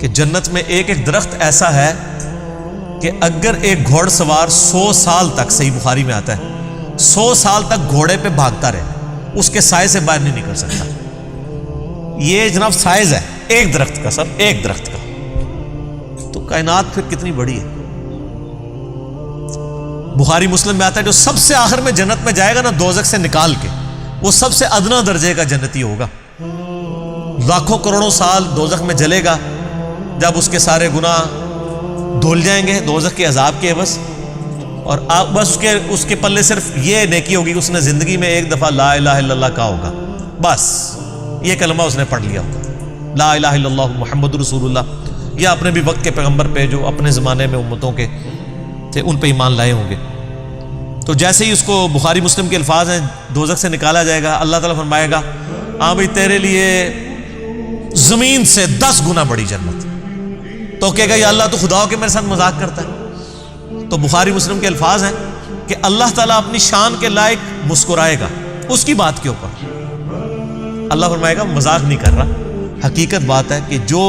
کہ جنت میں ایک ایک درخت ایسا ہے کہ اگر ایک گھوڑ سوار 100 سال تک، صحیح بخاری میں آتا ہے، 100 سال تک گھوڑے پہ بھاگتا رہے، اس کے سائے سے باہر نہیں نکل سکتا۔ یہ جناب سائز ہے ایک درخت کا، سر ایک درخت کا، تو کائنات پھر کتنی بڑی ہے۔ بخاری مسلم میں آتا ہے جو سب سے آخر میں جنت میں جائے گا نا دوزخ سے نکال کے، وہ سب سے ادنا درجے کا جنتی ہوگا، لاکھوں کروڑوں سال دوزخ میں جلے گا، جب اس کے سارے گناہ دھل جائیں گے دوزخ کے عذاب کے عوض، اور بس اس کے پلے صرف یہ نیکی ہوگی کہ اس نے زندگی میں ایک دفعہ لا الہ الا اللہ کہا ہوگا، بس یہ کلمہ اس نے پڑھ لیا ہوگا، لا الہ الا اللہ محمد رسول اللہ، یا اپنے بھی وقت کے پیغمبر پہ جو اپنے زمانے میں امتوں کے تھے ان پہ ایمان لائے ہوں گے۔ تو جیسے ہی اس کو بخاری مسلم کے الفاظ ہیں دوزخ سے نکالا جائے گا، اللہ تعالیٰ فرمائے گا ہاں بھائی تیرے لیے زمین سے 10 گنا بڑی جنت، تو کہے گا یا اللہ تو خدا ہو کے میرے ساتھ مذاق کرتا ہے۔ تو بخاری مسلم کے الفاظ ہیں کہ اللہ تعالیٰ اپنی شان کے لائق مسکرائے گا اس کی بات کے اوپر، اللہ فرمائے گا مذاق نہیں کر رہا، حقیقت بات ہے کہ جو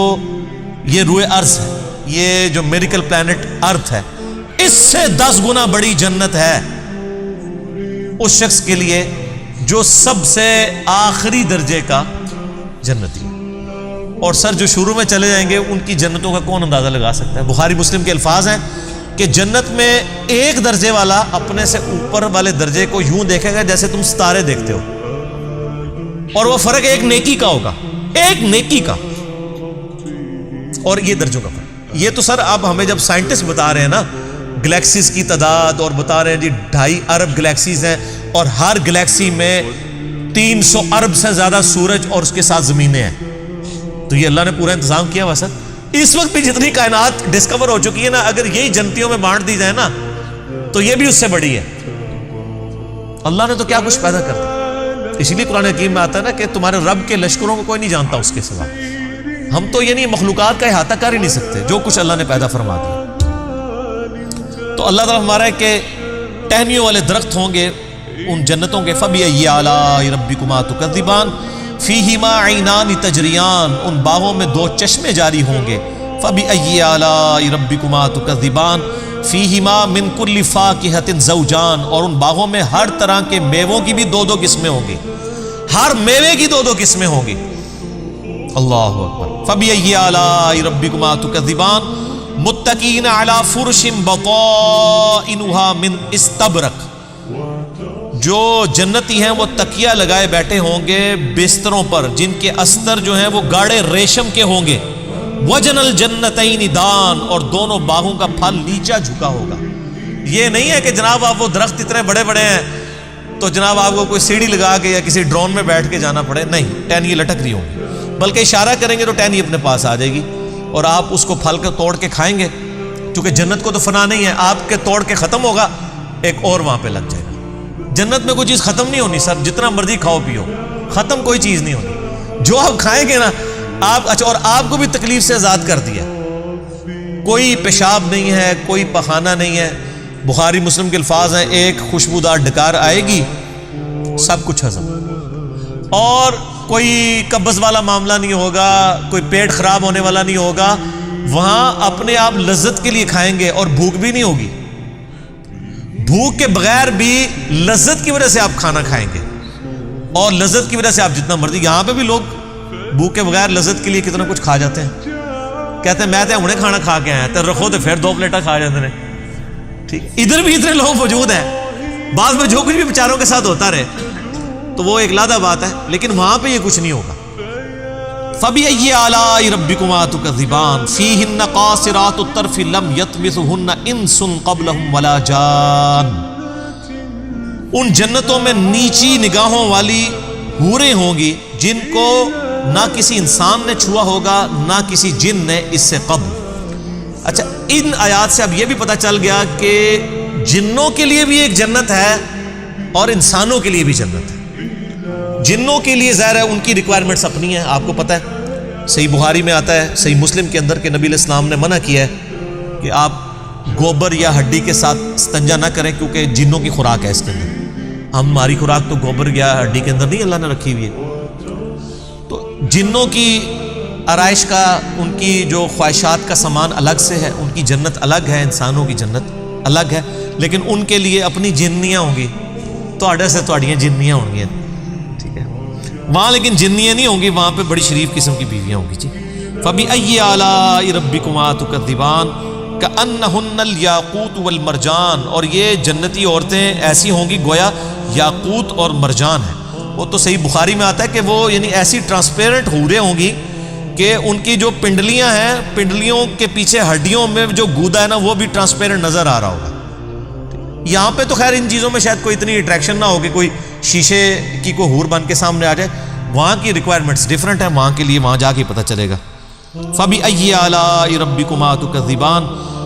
یہ روئے ارض ہے، یہ جو میریکل پلانٹ ارتھ ہے، اس سے 10 گنا بڑی جنت ہے اس شخص کے لیے جو سب سے آخری درجے کا جنتی ہے۔ اور سر جو شروع میں چلے جائیں گے ان کی جنتوں کا کون اندازہ لگا سکتا ہے؟ بخاری مسلم کے الفاظ ہیں کہ جنت میں ایک درجے والا اپنے سے اوپر والے درجے کو یوں دیکھے گا جیسے تم ستارے دیکھتے ہو، اور وہ فرق ایک نیکی کا ہوگا، ایک نیکی کا، اور یہ درجوں کا فرق۔ یہ تو سر اب ہمیں جب سائنٹسٹ بتا رہے ہیں نا گلیکسیز کی تعداد، اور بتا رہے ہیں جی 2.5 ارب گلیکسیز ہیں، اور ہر گلیکسی میں 300 ارب سے زیادہ سورج اور اس کے ساتھ زمینیں ہیں، تو یہ اللہ نے پورا انتظام کیا ہوا سر۔ اس وقت بھی جتنی کائنات ڈسکور ہو چکی ہے نا، اگر یہی جنتیوں میں بانٹ دی جائے نا تو یہ بھی اس سے بڑی ہے۔ اللہ نے تو کیا کچھ پیدا کر دیا، اسی لیے قرآن حکیم میں آتا ہے نا کہ تمہارے رب کے لشکروں کو کوئی نہیں جانتا اس کے سوا۔ ہم تو یعنی مخلوقات کا احاطہ کر ہی نہیں سکتے جو کچھ اللہ نے پیدا فرما دیا۔ تو اللہ تعالیٰ ہمارا ہے کہ ٹہنیوں والے درخت ہوں گے ان جنتوں کے، فَبِأَيِّ آلَاءِ رَبِّكُمَا تُكَذِّبَانِ فِيهِمَا عَيْنَانِ تَجْرِيَانِ، ان باغوں میں 2 چشمے جاری ہوں گے، فَبِأَيِّ آلَاءِ رَبِّكُمَا تُكَذِّبَانِ فِيهِمَا مِن كُلِّ فَاكِهَةٍ زَوْجَانِ، اور ان باغوں میں ہر طرح کے میووں کی بھی 2 قسمیں ہوں گی، ہر میوے کی 2 قسمیں ہوں گی۔ اللہ اکبر۔ فَبِأَيِّ آلَاءِ رَبِّكُمَا تُكَذِّبَانِ متقین علی فرش بطائنها من استبرق، جو جنتی ہیں وہ تکیہ لگائے بیٹھے ہوں گے بستروں پر جن کے استر جو ہیں وہ گاڑے ریشم کے ہوں گے، وجن الجنتین دان، اور دونوں باغوں کا پھل نیچا جھکا ہوگا۔ یہ نہیں ہے کہ جناب آپ وہ درخت اتنے بڑے بڑے ہیں تو جناب آپ کو کوئی سیڑھی لگا کے یا کسی ڈرون میں بیٹھ کے جانا پڑے، نہیں، ٹہنی لٹک رہی ہوں گی، بلکہ اشارہ کریں گے تو ٹہنی اپنے پاس آ جائے گی، اور آپ اس کو پھل کے توڑ کے کھائیں گے، کیونکہ جنت کو تو فنا نہیں ہے، آپ کے توڑ کے ختم ہوگا ایک اور وہاں پہ لگ جائے گا۔ جنت میں کوئی چیز ختم نہیں ہونی سر، جتنا مرضی کھاؤ پیو، ختم کوئی چیز نہیں ہونی، جو آپ کھائیں گے نا آپ، اچھا، اور آپ کو بھی تکلیف سے آزاد کر دیا، کوئی پیشاب نہیں ہے، کوئی پخانہ نہیں ہے۔ بخاری مسلم کے الفاظ ہیں ایک خوشبودار ڈکار آئے گی، سب کچھ ہضم، اور کوئی قبض والا معاملہ نہیں ہوگا، کوئی پیٹ خراب ہونے والا نہیں ہوگا، وہاں اپنے آپ لذت کے لیے کھائیں گے اور بھوک بھی نہیں ہوگی، بھوک کے بغیر بھی لذت کی وجہ سے آپ کھانا کھائیں گے، اور لذت کی وجہ سے آپ جتنا مرضی، یہاں پہ بھی لوگ بھوک کے بغیر لذت کے لیے کتنا کچھ کھا جاتے ہیں، کہتے ہیں میں تو ہنے کھانا کھا کے آیا تو رکھو تو پھر 2 پلیٹاں کھا جاتے ہیں، ٹھیک، ادھر بھی اتنے لوگ موجود ہیں، بعض میں جو کچھ بھی بیچاروں کے ساتھ ہوتا رہے تو وہ ایک لادہ بات ہے، لیکن وہاں پہ یہ کچھ نہیں ہوگا۔ فَبِأَيِّ آلَاءِ رَبِّكُمَا تُكَذِّبَانِ فِيهِنَّ قَاصِرَاتُ الطَّرْفِ لَمْ يَطْمِثُهُنَّ إِنسٌ قَبْلَهُمْ وَلَا جَانٌ، ان جنتوں میں نیچی نگاہوں والی حوریں ہوں گی جن کو نہ کسی انسان نے چھوا ہوگا نہ کسی جن نے اس سے قبل۔ اچھا، ان آیات سے اب یہ بھی پتہ چل گیا کہ جنوں کے لیے بھی ایک جنت ہے اور انسانوں کے لیے بھی جنت ہے۔ جنوں کے لیے ظاہر ہے ان کی ریکوائرمنٹس اپنی ہیں، آپ کو پتہ ہے، صحیح بخاری میں آتا ہے، صحیح مسلم کے اندر کہ نبی علیہ السلام نے منع کیا ہے کہ آپ گوبر یا ہڈی کے ساتھ استنجا نہ کریں، کیونکہ جنوں کی خوراک ہے اس کے اندر۔ ہماری خوراک تو گوبر یا ہڈی کے اندر نہیں اللہ نے رکھی ہوئی ہے، تو جنوں کی آرائش کا ان کی جو خواہشات کا سامان الگ سے ہے، ان کی جنت الگ ہے، انسانوں کی جنت الگ ہے، لیکن ان کے لیے اپنی جنیاں ہوں گی، تواڈے سے تواڈیاں جنیاں ہوں گی، ٹھیک ہے، وہاں لیکن جنیاں نہیں ہوں گی، وہاں پہ بڑی شریف قسم کی بیویاں ہوں گی جی۔ فَبِأَيِّ آلَاءِ رَبِّكُمَا تُكَذِّبَانِ كَأَنَّهُنَّ الْيَاقُوتُ وَالْمَرْجَانُ، اور یہ جنتی عورتیں ایسی ہوں گی گویا یاقوت اور مرجان ہیں۔ وہ تو صحیح بخاری میں آتا ہے کہ وہ یعنی ایسی ٹرانسپیرنٹ حوریں ہوں گی کہ ان کی جو پنڈلیاں ہیں، پنڈلیوں کے پیچھے ہڈیوں میں جو گودا ہے نا، وہ بھی ٹرانسپیرنٹ نظر آ رہا ہوگا۔ یہاں پہ تو خیر ان چیزوں میں شاید کوئی اتنی اٹریکشن نہ ہو کہ کوئی شیشے کی کوئی حور بن کے سامنے آ جائے، وہاں کی ریکوائرمنٹس ڈیفرنٹ ہیں، وہاں کے لیے وہاں جا کے پتہ چلے گا۔ فَبِأَيِّ آلَاءِ رَبِّكُمَا تُكَذِّبَانِ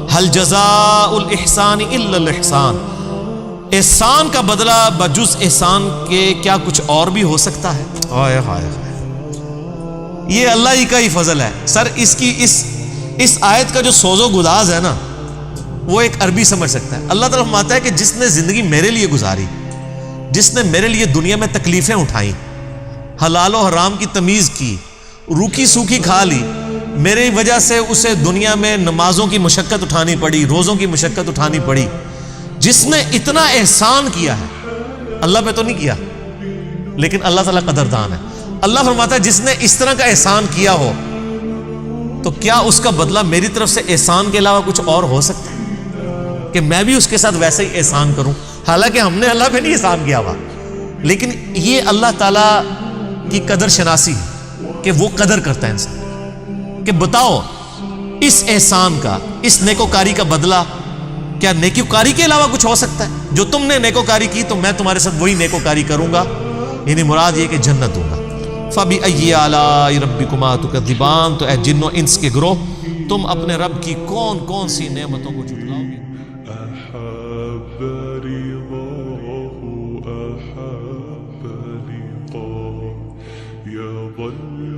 هَلْ جَزَاءُ الْإِحْسَانِ إِلَّا الْإِحْسَانُ، احسان کا بدلہ بجز احسان کے کیا کچھ اور بھی ہو سکتا ہے؟ ہائے ہائے ہائے، یہ اللہ ہی کا ہی فضل ہے۔ سر اس آیت کا جو سوز و گداز ہے نا، وہ ایک عربی سمجھ سکتا ہے۔ اللہ تعالیٰ فرماتا ہے کہ جس نے زندگی میرے لیے گزاری، جس نے میرے لیے دنیا میں تکلیفیں اٹھائیں، حلال و حرام کی تمیز کی، روکھی سوکھی کھا لی، میری وجہ سے اسے دنیا میں نمازوں کی مشقت اٹھانی پڑی، روزوں کی مشقت اٹھانی پڑی، جس نے اتنا احسان کیا ہے، اللہ پہ تو نہیں کیا لیکن اللہ تعالیٰ قدردان ہے۔ اللہ فرماتا ہے جس نے اس طرح کا احسان کیا ہو تو کیا اس کا بدلہ میری طرف سے احسان کے علاوہ کچھ اور ہو سکتا ہے کہ میں بھی اس کے ساتھ ویسے ہی احسان کروں؟ حالانکہ ہم نے اللہ پہ نہیں احسان کیا ہوا، لیکن یہ اللہ تعالیٰ کی قدر شناسی ہے کہ وہ قدر کرتا ہے انسان کہ بتاؤ اس احسان کا، اس نیکوکاری کا بدلہ کیا نیکوکاری کے علاوہ کچھ ہو سکتا ہے؟ جو تم نے نیکوکاری کی تو میں تمہارے ساتھ وہی نیکوکاری کروں گا، یعنی مراد یہ کہ جنت دوں گا۔ فَبِأَيِّ آلَاءِ رَبِّكُمَا تُكَذِّبَانِ، تو اے جن و انس کے گروہ، تم اپنے رب کی کون کون سی نعمتوں کو جھٹلاؤ گے؟ أحب لقاء يظل